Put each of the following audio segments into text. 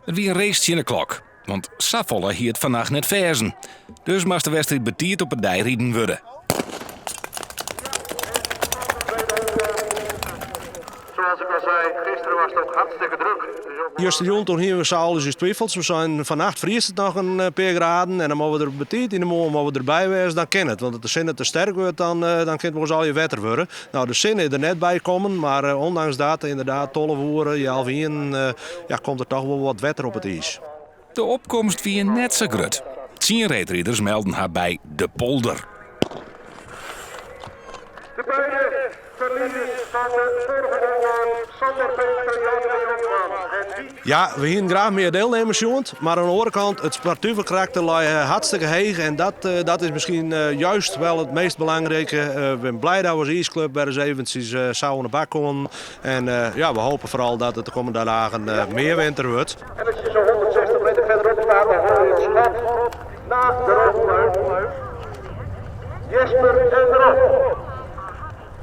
Het wie een race in de klok, want Saffolle hier het vannacht net verzen. Dus moest de wedstrijd betiert op het dijrieden worden. Zoals ik al zei, gisteren was het ook hartstikke druk. Juist toen hier we alles is twijfels. We zijn vannacht vriest het nog een paar graden en dan mogen we er betiert in de morgen mogen we erbij wezen, dan kan het. Want als de zin te sterk wordt, dan kan het wel eens al je wetter worden. Nou, de zin is er net bij komen, maar ondanks dat inderdaad 12 uur, je half 1, komt er toch wel wat wetter op het ijs. De opkomst wie net zo grut. 10 reetrieders melden haar bij de polder. De beide verliezers van de vorige ronde, Sander Peter en Jan Jonkman. Ja, we hebben graag meer deelnemers, jongen. Maar aan de andere kant, het sportieve karakter ligt hartstikke hoog. En dat is misschien juist wel het meest belangrijke. We zijn blij dat we als ijsclub bij de eventjes zouden de bak komen. En we hopen vooral dat het de komende dagen meer winter wordt. En als je zo 160 meter verderop staat, dan hoor je het schot na de rookluid. Jesper en erop.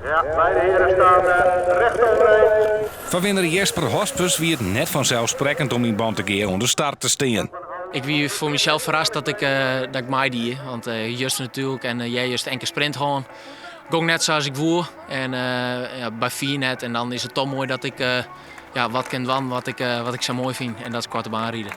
Ja, beide heren staan recht overeind. Van winnaar Jesper Hospes wie het net vanzelfsprekend om in band te keer onder start te staan. Ik was voor mezelf verrast dat ik meidie. Want juist natuurlijk en jij juist enkele sprint gewoon. Ging net zoals ik voel. En bij 4 net. En dan is het toch mooi dat ik wat kan doen wat ik zo mooi vind. En dat is korte baan rijden.